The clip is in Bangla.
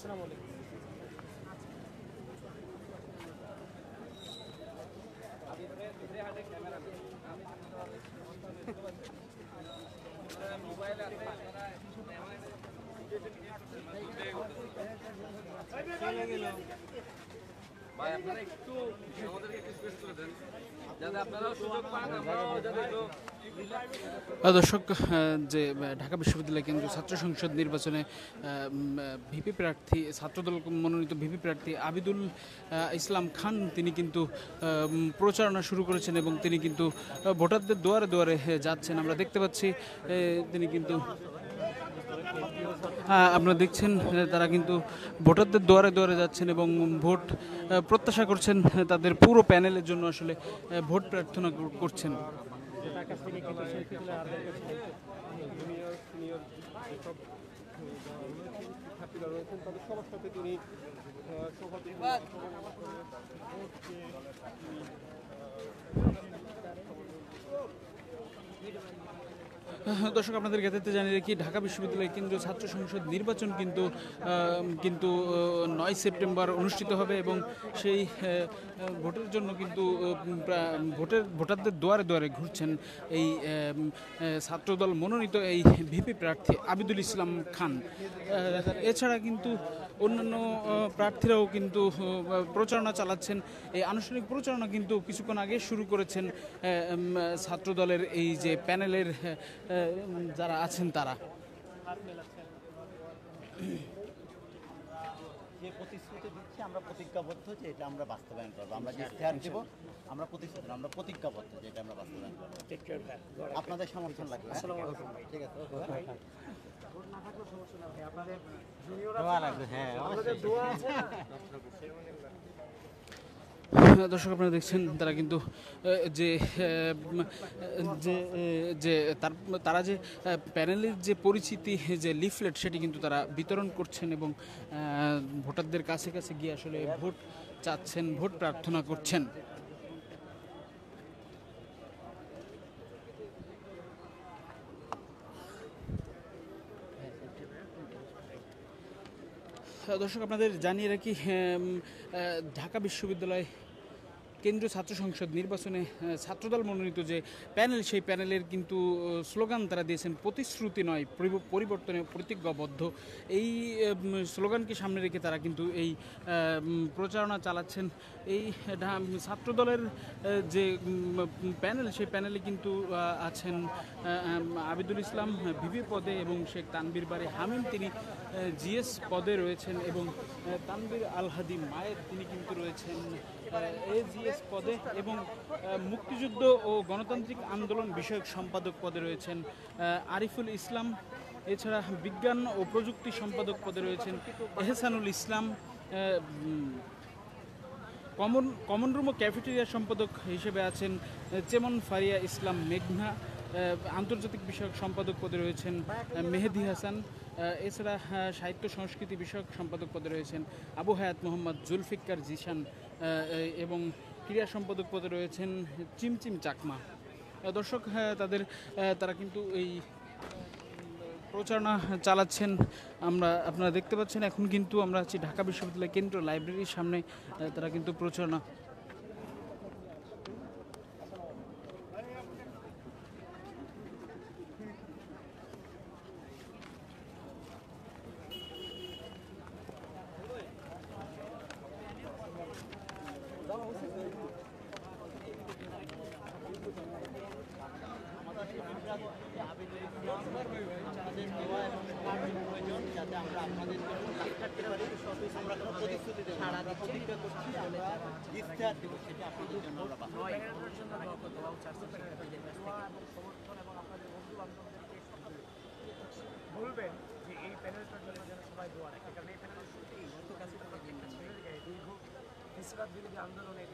আসসালামু আলাইকুম। ভাই আপনারা একটু আমাদেরকে একটু স্পেস করে দেন যাতে আপনারাও সুযোগ পান, আমরাও যাতে একটু দর্শক, যে ঢাকা বিশ্ববিদ্যালয় কেন্দ্রীয় ছাত্র সংসদ নির্বাচনে ভিপি প্রার্থী, ছাত্রদল মনোনীত ভিপি প্রার্থী আবিদুল ইসলাম খান তিনি কিন্তু প্রচারণা শুরু করেছেন এবং তিনি কিন্তু ভোটারদের দুয়ারে দুয়ারে যাচ্ছেন। আমরা দেখতে পাচ্ছি তিনি কিন্তু আপনারা দেখছেন তারা কিন্তু ভোটারদের দুয়ারে দুয়ারে যাচ্ছেন এবং ভোট প্রত্যাশা করছেন, তাদের পুরো প্যানেলের জন্য আসলে ভোট প্রার্থনা করছেন। তার কাছ থেকে কিন্তু শিল্পীগুলো আদায় করছেন, জুনিয়র সিনিয়র যেসব শিক্ষার্থীরা রয়েছেন তাদের সবার সাথে তিনি দর্শক, আপনাদের জ্ঞাতার্থে জানিয়ে রাখি, ঢাকা বিশ্ববিদ্যালয় কেন্দ্রীয় ছাত্র সংসদ নির্বাচন কিন্তু 9 সেপ্টেম্বর অনুষ্ঠিত হবে এবং সেই ভোটের জন্য কিন্তু ভোটারদের দুয়ারে দুয়ারে ঘুরছেন এই ছাত্রদল মনোনীত এই ভিপি প্রার্থী আবিদুল ইসলাম খান। এছাড়া কিন্তু অন্যান্য প্রার্থীরাও কিন্তু প্রচারণা চালাচ্ছেন। এই আনুষ্ঠানিক প্রচারণা কিন্তু কিছুক্ষণ আগে শুরু করেছেন ছাত্রদলের এই যে প্যানেলের যারা আছেন তারা। যে প্রতিশ্রুতি দিচ্ছি আমরা প্রতিজ্ঞাবদ্ধ যে এটা আমরা বাস্তবায়ন করবো। আমরা যে ইশতেহার দেবো আমরা প্রতিশ্রুতি, আমরা প্রতিজ্ঞাবদ্ধ যে এটা আমরা বাস্তবায়ন করবো। আপনাদের সমর্থন লাগবে। ঠিক আছে, দর্শক, আপনারা দেখছেন তারা কিন্তু যে তারা যে প্যানেলের যে পরিচিতি, যে লিফলেট, সেটি কিন্তু তারা বিতরণ করছেন এবং ভোটারদের কাছে কাছে গিয়ে আসলে ভোট চাচ্ছেন, ভোট প্রার্থনা করছেন। দর্শক, আপনাদের জানিয়ে রাখি, ঢাকা বিশ্ববিদ্যালয় কেন্দ্রীয় ছাত্র সংসদ নির্বাচনে ছাত্রদল মনোনীত যে প্যানেল, সেই প্যানেলের কিন্তু স্লোগান তারা দিয়েছেন, প্রতিশ্রুতি নয় পরিবর্তনে প্রতিজ্ঞাবদ্ধ। এই স্লোগানকে সামনে রেখে তারা কিন্তু এই প্রচারণা চালাচ্ছেন। এই ছাত্রদলের যে প্যানেল, সেই প্যানেলে কিন্তু আছেন আবিদুল ইসলাম ভিপি পদে এবং শেখ তানভীর বারী হামিম তিনি জিএস পদে রয়েছেন এবং তানভীর আল হাদি মায়ের তিনি কিন্তু রয়েছেন এজিএস পদে এবং মুক্তিযুদ্ধ ও গণতান্ত্রিক আন্দোলন বিষয়ক সম্পাদক পদে রয়েছেন আরিফুল ইসলাম। এছাড়া বিজ্ঞান ও প্রযুক্তি সম্পাদক পদে রয়েছেন এহসানুল ইসলাম। কমন রুম ও ক্যাফেটেরিয়া সম্পাদক হিসেবে আছেন চেমন ফারিয়া ইসলাম মেঘনা। আন্তর্জাতিক বিষয়ক সম্পাদক পদে রয়েছেন মেহেদি হাসান। এছাড়া সাহিত্য সংস্কৃতি বিষয়ক সম্পাদক পদে রয়েছেন আবু হায়াত মোহাম্মদ জুলফিকার জিশান এবং ক্রীড়া সম্পাদক পদে রয়েছেন চিমচিম চাকমা। দর্শক, তারা কিন্তু এই প্রচারণা চালাচ্ছেন। আপনারা দেখতে পাচ্ছেন, এখন কিন্তু আমরা আছি ঢাকা বিশ্ববিদ্যালয় কেন্দ্রীয় লাইব্রেরির সামনে। তারা কিন্তু প্রচারণা যাতে আমরা আপনাদের প্রতিশ্রুতি দেবো, প্রতিজ্ঞা করছি, আমরা ইশতেহার দেবো, সেটা আপনাদের জন্য আমরা বলবেন যে এই প্যানেলটার জন্য যেন সবাই দোয়া রাখে, কারণ এই প্যানেলের সত্যি গত কাছে দীর্ঘ ইসলাম বিরোধী আন্দোলনের